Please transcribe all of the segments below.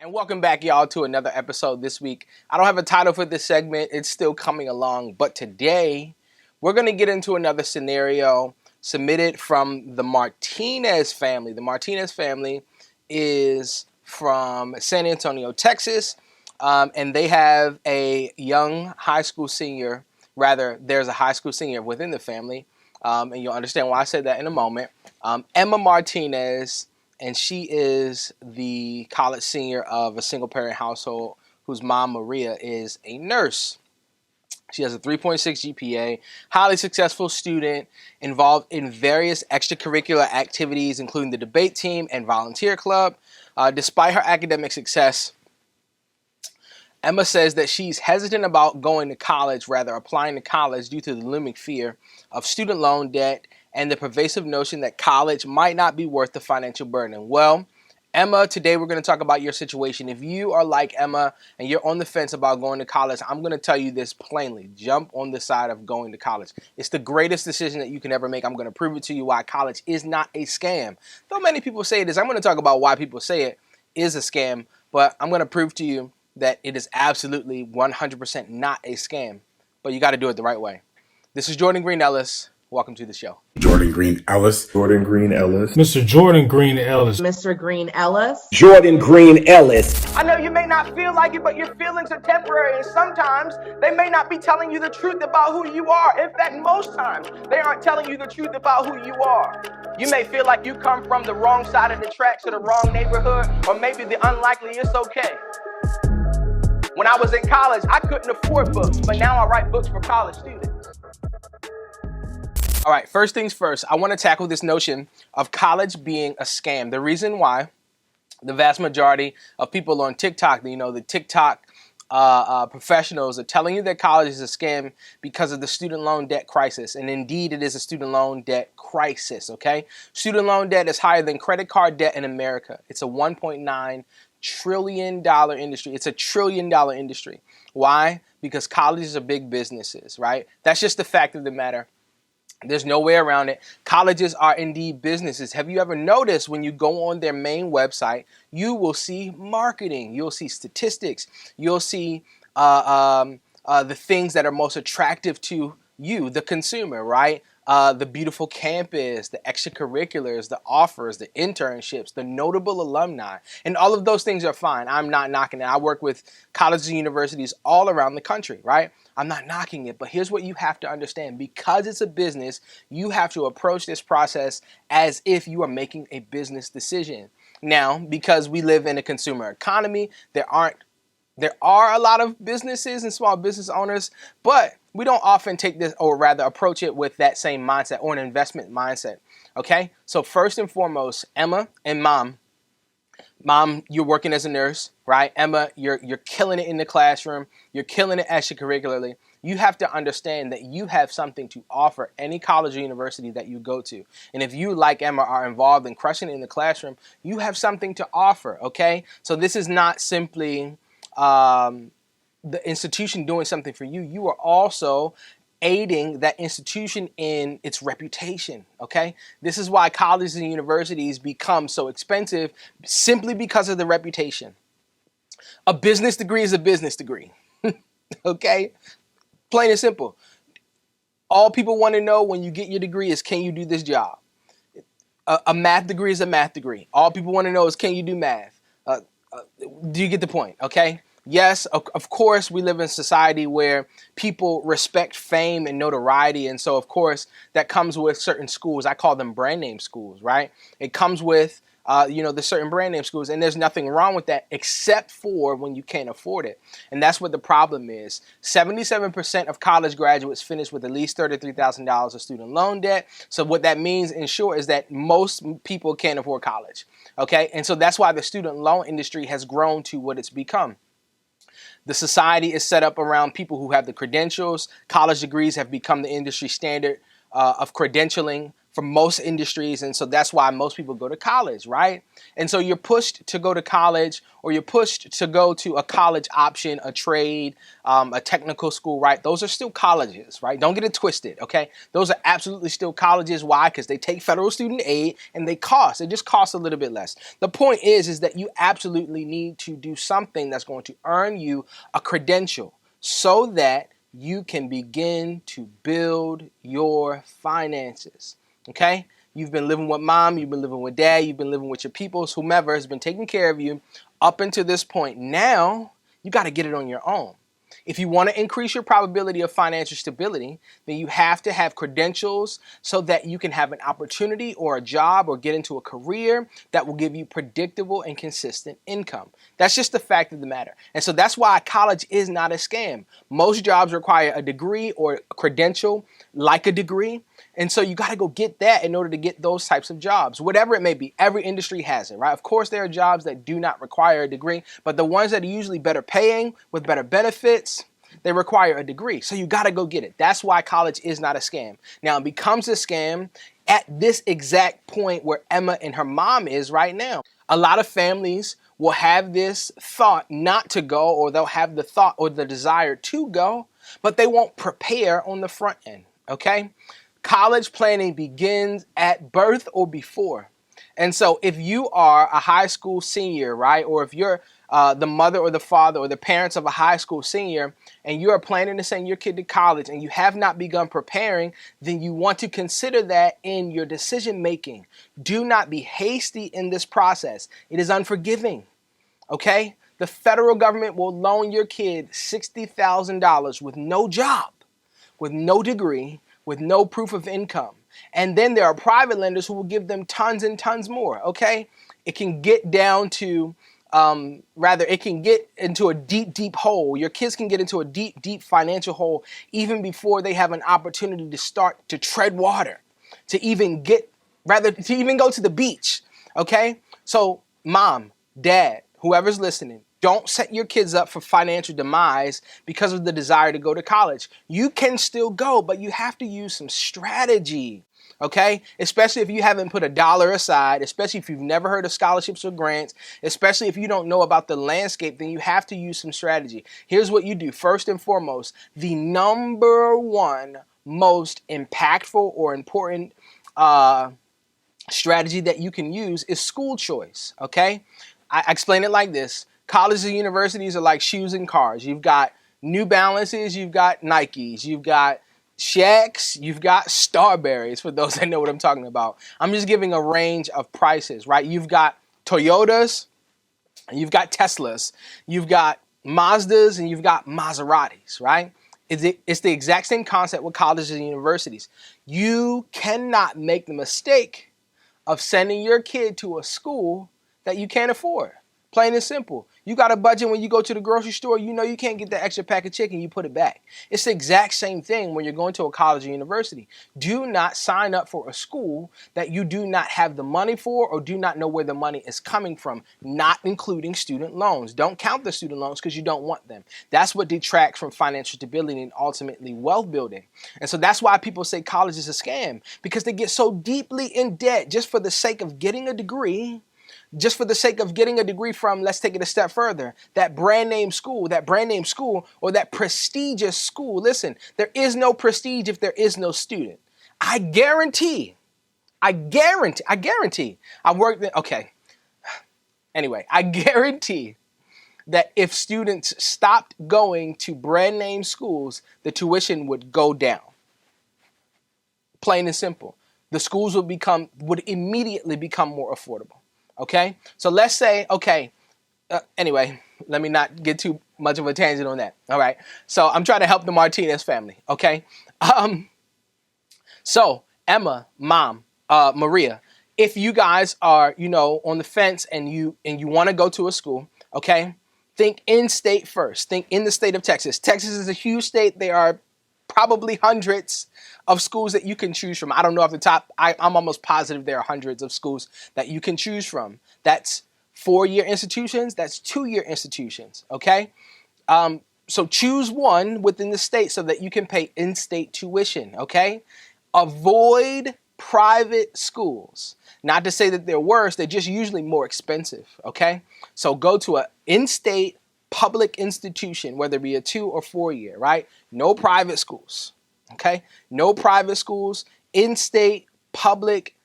And welcome back, y'all, to another episode this week. I don't have a title for this segment. It's still coming along. But today, we're going to get into another scenario submitted from the Martinez family. The Martinez family is from San Antonio, Texas. And they have a young high school senior. Rather, there's a high school senior within the family. And you'll understand why I said that in a moment. Emma Martinez. And she is the college senior of a single-parent household whose mom, Maria, is a nurse. She has a 3.6 GPA, highly successful student, involved in various extracurricular activities, including the debate team and volunteer club. Despite her academic success, Emma says that she's hesitant about going to college, rather applying to college, due to the looming fear of student loan debt and the pervasive notion that college might not be worth the financial burden. Well, Emma, today we're going to talk about your situation. If you are like Emma and you're on the fence about going to college, I'm going to tell you this plainly. Jump on the side of going to college. It's the greatest decision that you can ever make. I'm going to prove it to you why college is not a scam. Though many people say it is, I'm going to talk about why people say it is a scam, but I'm going to prove to you that it is absolutely 100% not a scam. But you got to do it the right way. This is Jordan Green-Ellis. Welcome to the show. Jordan Green-Ellis. Jordan Green-Ellis. Mr. Jordan Green-Ellis. Mr. Green-Ellis. Jordan Green-Ellis. I know you may not feel like it, but your feelings are temporary, and sometimes they may not be telling you the truth about who you are. In fact, most times they aren't telling you the truth about who you are. You may feel like you come from the wrong side of the tracks or the wrong neighborhood, or maybe the unlikely is okay. When I was in college, I couldn't afford books, but now I write books for college students. All right, first things first, I want to tackle this notion of college being a scam. The reason why the vast majority of people on TikTok, the TikTok professionals are telling you that college is a scam because of the student loan debt crisis. And indeed, it is a student loan debt crisis, okay? Student loan debt is higher than credit card debt in America. It's a $1.9 trillion industry. It's a $1 trillion industry. Why? Because colleges are big businesses, right? That's just the fact of the matter. There's no way around it. Colleges are indeed businesses. Have you ever noticed when you go on their main website, you will see marketing, you'll see statistics, you'll see the things that are most attractive to you, the consumer, right? The beautiful campus, the extracurriculars, the offers, the internships, the notable alumni, and all of those things are fine. I'm not knocking it. I work with colleges and universities all around the country, right? I'm not knocking it, but here's what you have to understand. Because it's a business, you have to approach this process as if you are making a business decision. Now, because we live in a consumer economy, there are a lot of businesses and small business owners, but we don't often take this, or rather approach it with that same mindset or an investment mindset, okay? So first and foremost, Emma and Mom, you're working as a nurse, right? Emma, you're killing it in the classroom. You're killing it extracurricularly. You have to understand that you have something to offer any college or university that you go to. And if you, like Emma, are involved in crushing it in the classroom, you have something to offer, okay? So this is not simply the institution doing something for you. You are also aiding that institution in its reputation, okay? This is why colleges and universities become so expensive, simply because of the reputation. A business degree is a business degree, okay? Plain and simple. All people want to know when you get your degree is, can you do this job? A math degree is a math degree. All people want to know is, can you do math? Do you get the point, okay? Yes, of course, we live in a society where people respect fame and notoriety. And so, of course, that comes with certain schools. I call them brand name schools, right? It comes with, the certain brand name schools. And there's nothing wrong with that except for when you can't afford it. And that's what the problem is. 77% of college graduates finish with at least $33,000 of student loan debt. So what that means, in short, is that most people can't afford college. Okay, and so that's why the student loan industry has grown to what it's become. The society is set up around people who have the credentials. College degrees have become the industry standard of credentialing for most industries, and so that's why most people go to college, right? And so you're pushed to go to college, or you're pushed to go to a college option, a trade, a technical school, right? Those are still colleges, right? Don't get it twisted, okay? Those are absolutely still colleges. Why? Because they take federal student aid and they just cost a little bit less. The point is that you absolutely need to do something that's going to earn you a credential so that you can begin to build your finances. Okay? You've been living with mom, you've been living with dad, you've been living with your peoples, whomever has been taking care of you up until this point. Now, you got to get it on your own. If you want to increase your probability of financial stability, then you have to have credentials so that you can have an opportunity or a job or get into a career that will give you predictable and consistent income. That's just the fact of the matter. And so that's why college is not a scam. Most jobs require a degree or a credential like a degree. And so you got to go get that in order to get those types of jobs, whatever it may be. Every industry has it, right? Of course, there are jobs that do not require a degree, but the ones that are usually better paying with better benefits, they require a degree. So you got to go get it. That's why college is not a scam. Now, it becomes a scam at this exact point where Emma and her mom is right now. A lot of families will have this thought not to go, or they'll have the thought or the desire to go, but they won't prepare on the front end, okay? College planning begins at birth or before. And so if you are a high school senior, right, or if you're the mother or the father or the parents of a high school senior, and you are planning to send your kid to college and you have not begun preparing, then you want to consider that in your decision making. Do not be hasty in this process. It is unforgiving, okay? The federal government will loan your kid $60,000 with no job, with no degree, with no proof of income. And then there are private lenders who will give them tons and tons more, okay? It can get down to, it can get into a deep, deep hole. Your kids can get into a deep, deep financial hole even before they have an opportunity to start to tread water, to even go to the beach, okay? So mom, dad, whoever's listening, don't set your kids up for financial demise because of the desire to go to college. You can still go, but you have to use some strategy, okay? Especially if you haven't put a dollar aside, especially if you've never heard of scholarships or grants, especially if you don't know about the landscape, then you have to use some strategy. Here's what you do. First and foremost, the number one most impactful or important strategy that you can use is school choice, okay? I explain it like this. Colleges and universities are like shoes and cars. You've got New Balances, you've got Nikes, you've got Shaqs, you've got Starberries, for those that know what I'm talking about. I'm just giving a range of prices, right? You've got Toyotas, you've got Teslas, you've got Mazdas, and you've got Maseratis, right? It's the exact same concept with colleges and universities. You cannot make the mistake of sending your kid to a school that you can't afford. Plain and simple. You got a budget when you go to the grocery store, you know you can't get the extra pack of chicken, you put it back. It's the exact same thing when you're going to a college or university. Do not sign up for a school that you do not have the money for or do not know where the money is coming from, not including student loans. Don't count the student loans because you don't want them. That's what detracts from financial stability and ultimately wealth building. And so that's why people say college is a scam, because they get so deeply in debt just for the sake of getting a degree. Just for the sake of getting a degree from, let's take it a step further, that brand name school, or that prestigious school. Listen, there is no prestige if there is no student. I guarantee. I guarantee. Anyway, I guarantee that if students stopped going to brand name schools, the tuition would go down. Plain and simple. The schools would immediately become more affordable. Okay, so let's say, anyway, let me not get too much of a tangent on that. All right, so I'm trying to help the Martinez family. Okay, so Emma, mom, Maria, if you guys are, on the fence and you want to go to a school, okay, think in-state first. Think in the state of Texas. Texas is a huge state. There are probably hundreds of schools that you can choose from. I don't know off the top. I'm almost positive there are hundreds of schools that you can choose from. That's 4-year institutions. That's 2-year institutions. Okay. So choose one within the state so that you can pay in-state tuition. Okay. Avoid private schools. Not to say that they're worse, they're just usually more expensive, okay? So go to an in-state public institution, whether it be a 2 or 4 year, right? No private schools, okay? No private schools, in-state public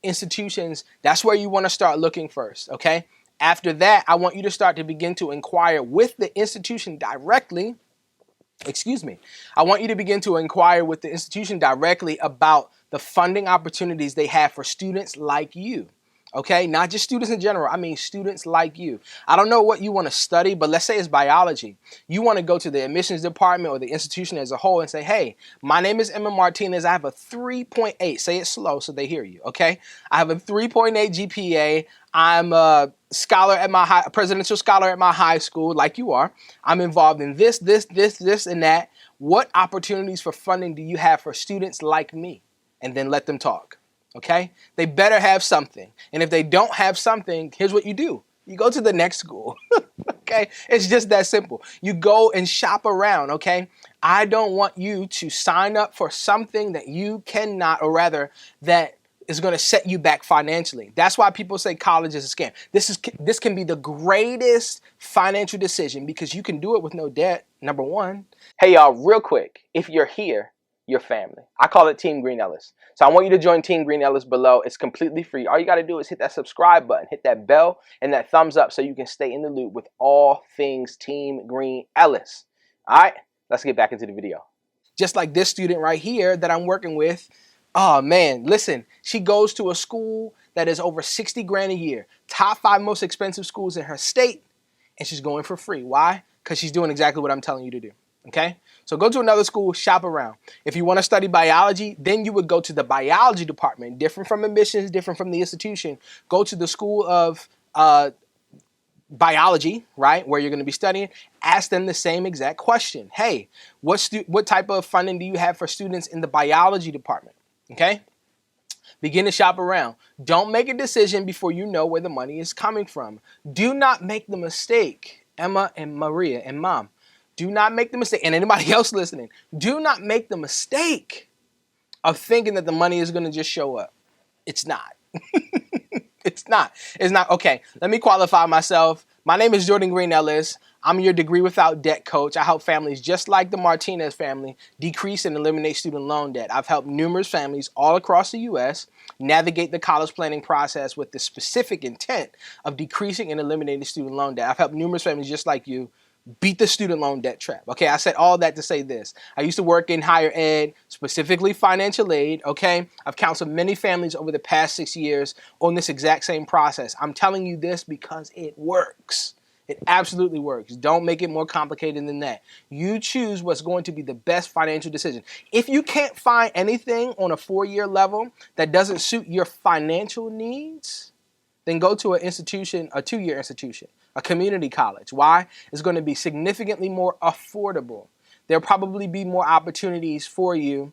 institutions. That's where you want to start looking first, okay? After that, I want you to start to begin to inquire with the institution directly. I want you to begin to inquire with the institution directly about the funding opportunities they have for students like you. Okay, not just students in general. I mean students like you. I don't know what you want to study, but let's say it's biology. You want to go to the admissions department or the institution as a whole and say, hey, my name is Emma Martinez. I have a 3.8. Say it slow so they hear you, okay? I have a 3.8 GPA. I'm a scholar at a presidential scholar at my high school, like you are. I'm involved in this, and that. What opportunities for funding do you have for students like me? And then let them talk. Okay? They better have something. And if they don't have something, here's what you do. You go to the next school. Okay? It's just that simple. You go and shop around, okay? I don't want you to sign up for something that you cannot, or rather, that is going to set you back financially. That's why people say college is a scam. This can be the greatest financial decision because you can do it with no debt, number one. Hey, y'all, real quick, if you're here, your family. I call it Team Green-Ellis. So I want you to join Team Green-Ellis below. It's completely free. All you got to do is hit that subscribe button, hit that bell, and that thumbs up so you can stay in the loop with all things Team Green-Ellis. All right, let's get back into the video. Just like this student right here that I'm working with. Oh, man, listen, she goes to a school that is over 60 grand a year. Top 5 most expensive schools in her state, and she's going for free. Why? Because she's doing exactly what I'm telling you to do. Okay, so go to another school, shop around. If you want to study biology, then you would go to the biology department, different from admissions, different from the institution. Go to the school of biology, right, where you're going to be studying. Ask them the same exact question. Hey, what type of funding do you have for students in the biology department? Okay, begin to shop around. Don't make a decision before you know where the money is coming from. Do not make the mistake, Emma and Maria and Mom. Do not make the mistake, and anybody else listening, do not make the mistake of thinking that the money is going to just show up. It's not. It's not. It's not. Okay, let me qualify myself. My name is Jordan Green-Ellis. I'm your degree without debt coach. I help families just like the Martinez family decrease and eliminate student loan debt. I've helped numerous families all across the U.S. navigate the college planning process with the specific intent of decreasing and eliminating student loan debt. I've helped numerous families just like you beat the student loan debt trap. Okay, I said all that to say this. I used to work in higher ed, specifically financial aid. Okay, I've counseled many families over the past 6 years on this exact same process. I'm telling you this because it works. It absolutely works. Don't make it more complicated than that. You choose what's going to be the best financial decision. If you can't find anything on a 4-year level that doesn't suit your financial needs, then go to an institution, a 2-year institution, a community college. Why? It's going to be significantly more affordable. There'll probably be more opportunities for you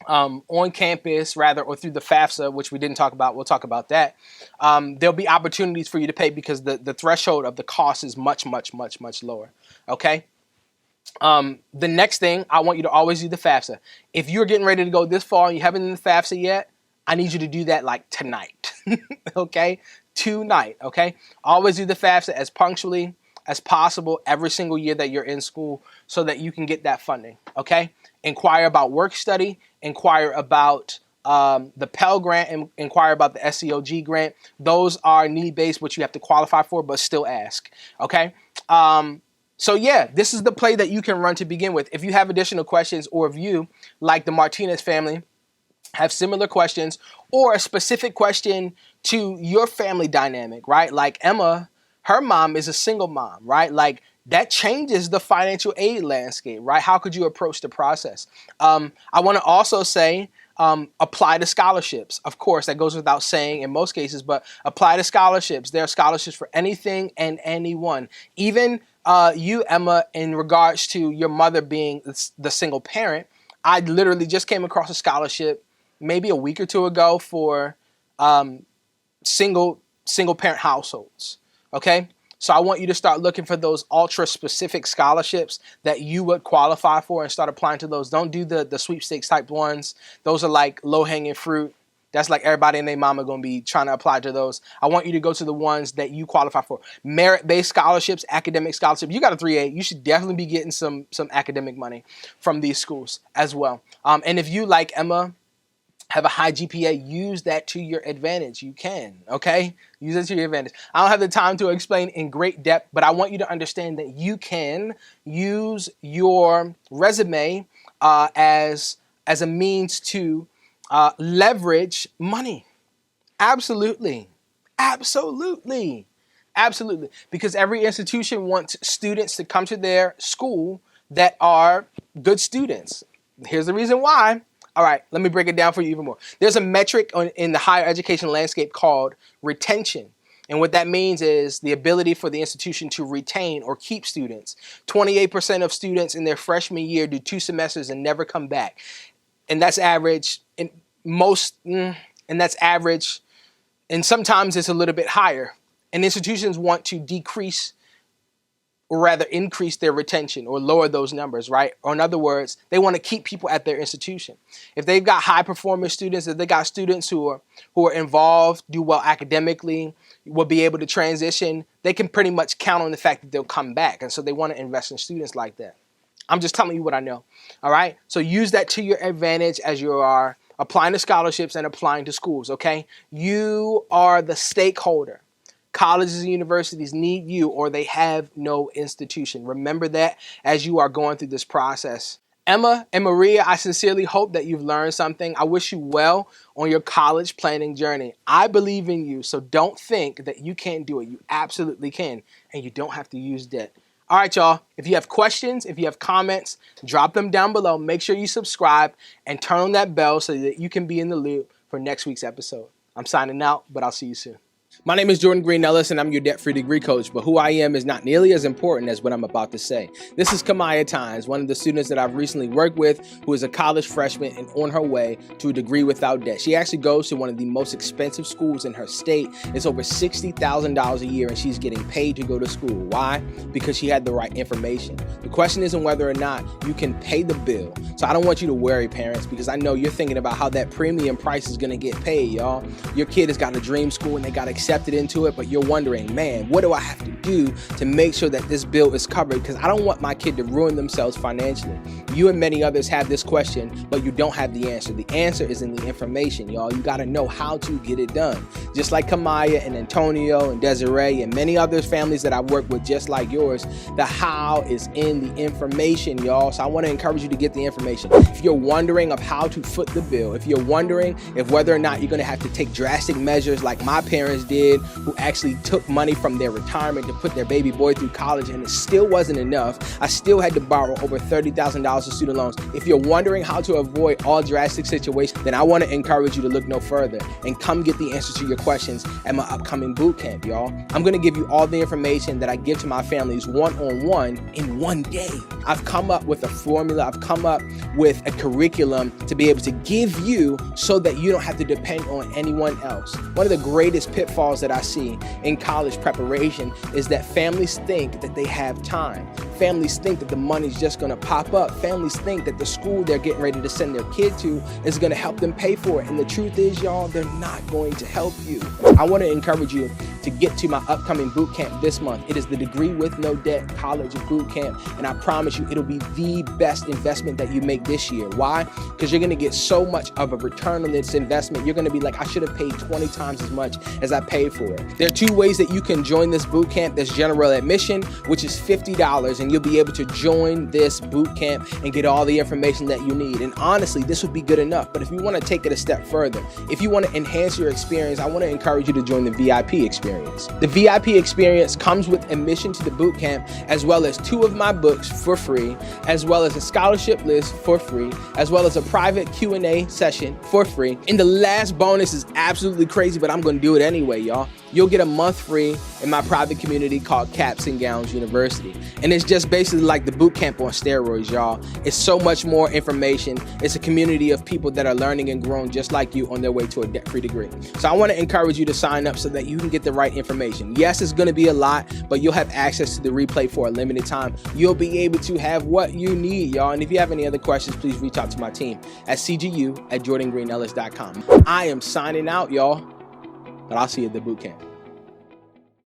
on campus, rather, or through the FAFSA, which we didn't talk about. We'll talk about that. There'll be opportunities for you to pay because the threshold of the cost is much, much, much, much lower. Okay? The next thing, I want you to always do the FAFSA. If you're getting ready to go this far and you haven't done the FAFSA yet, I need you to do that like tonight. Okay? Tonight. Okay? Always do the FAFSA as punctually as possible every single year that you're in school so that you can get that funding. Okay? Inquire about work study. Inquire about the Pell Grant, and inquire about the SCOG grant. Those are need-based, which you have to qualify for, but still ask. Okay? So yeah, this is the play that you can run to begin with. If you have additional questions, or if you, like the Martinez family, have similar questions or a specific question to your family dynamic, right? Like Emma, her mom is a single mom, right? Like that changes the financial aid landscape, right? How could you approach the process? I want to also say, apply to scholarships. Of course, that goes without saying in most cases, but apply to scholarships. There are scholarships for anything and anyone. Even you, Emma, in regards to your mother being the single parent, I literally just came across a scholarship maybe a week or two ago for single parent households. Okay, So I want you to start looking for those ultra specific scholarships that you would qualify for and start applying to those. Don't do the sweepstakes type ones. Those are like low hanging fruit. That's like everybody and their mama going to be trying to apply to those. I want you to go to the ones that you qualify for. Merit-based scholarships, academic scholarships. You got a 3.8. You should definitely be getting some academic money from these schools as well. And if you, like Emma, have a high GPA, use that to your advantage. You can, okay? Use it to your advantage. I don't have the time to explain in great depth, but I want you to understand that you can use your resume as a means to leverage money. Absolutely. Absolutely. Absolutely. Because every institution wants students to come to their school that are good students. Here's the reason why. All right, let me break it down for you even more. There's a metric in the higher education landscape called retention. And what that means is the ability for the institution to retain or keep students. 28% of students in their freshman year do 2 semesters and never come back. And that's average in most, and that's average, and sometimes it's a little bit higher. And institutions want to decrease or rather increase their retention or lower those numbers, right? Or in other words, they want to keep people at their institution. If they've got high performing students, if they got students who are involved, do well academically, will be able to transition, they can pretty much count on the fact that they'll come back. And so they want to invest in students like that. I'm just telling you what I know, all right? So use that to your advantage as you are applying to scholarships and applying to schools, okay? You are the stakeholder. Colleges and universities need you or they have no institution. Remember that as you are going through this process. Emma and Maria, I sincerely hope that you've learned something. I wish you well on your college planning journey. I believe in you, so don't think that you can't do it. You absolutely can, and you don't have to use debt. All right, y'all. If you have questions, if you have comments, drop them down below. Make sure you subscribe and turn on that bell so that you can be in the loop for next week's episode. I'm signing out, but I'll see you soon. My name is Jordan Green-Ellis, and I'm your debt-free degree coach, but who I am is not nearly as important as what I'm about to say. This is Kamaya Tynes, one of the students that I've recently worked with, who is a college freshman and on her way to a degree without debt. She actually goes to one of the most expensive schools in her state. It's over $60,000 a year, and she's getting paid to go to school. Why? Because she had the right information. The question isn't whether or not you can pay the bill. So I don't want you to worry, parents, because I know you're thinking about how that premium price is going to get paid, y'all. Your kid has got a dream school, and they got accepted into it, but you're wondering, man, what do I have to do to make sure that this bill is covered? Because I don't want my kid to ruin themselves financially. You and many others have this question, but you don't have the answer. The answer is in the information, y'all. You got to know how to get it done. Just like Kamaya and Antonio and Desiree and many other families that I work with just like yours, the how is in the information, y'all. So I want to encourage you to get the information. If you're wondering of how to foot the bill, if you're wondering if whether or not you're going to have to take drastic measures like my parents did, who actually took money from their retirement to put their baby boy through college, and it still wasn't enough. I still had to borrow over $30,000 of student loans. If you're wondering how to avoid all drastic situations, then I want to encourage you to look no further and come get the answers to your questions at my upcoming boot camp, y'all. I'm going to give you all the information that I give to my families one-on-one in one day. I've come up with a formula. I've come up with a curriculum to be able to give you so that you don't have to depend on anyone else. One of the greatest pitfalls that I see in college preparation is that families think that they have time. Families think that the money's just going to pop up. Families think that the school they're getting ready to send their kid to is going to help them pay for it. And the truth is, y'all, they're not going to help you. I want to encourage you to get to my upcoming boot camp this month. It is the Degree with No Debt College Boot Camp. And I promise you, it'll be the best investment that you make this year. Why? Because you're going to get so much of a return on this investment. You're going to be like, I should have paid 20 times as much as I paid for it. There are 2 ways that you can join this boot camp. There's general admission, which is $50, and you'll be able to join this boot camp and get all the information that you need. And honestly, this would be good enough. But if you want to take it a step further, if you want to enhance your experience, I want to encourage you to join the VIP experience. The VIP experience comes with admission to the boot camp, as well as 2 of my books for free, as well as a scholarship list for free, as well as a private Q&A session for free. And the last bonus is absolutely crazy, but I'm going to do it anyway, y'all. you'll get a month free in my private community called Caps and Gowns University. And it's just basically like the boot camp on steroids, y'all. It's so much more information. It's a community of people that are learning and growing just like you on their way to a debt-free degree. So I want to encourage you to sign up so that you can get the right information. Yes, it's going to be a lot, but you'll have access to the replay for a limited time. You'll be able to have what you need, y'all. And if you have any other questions, please reach out to my team at cgu@jordangreenellis.com. I am signing out, y'all, but I'll see you at the boot camp.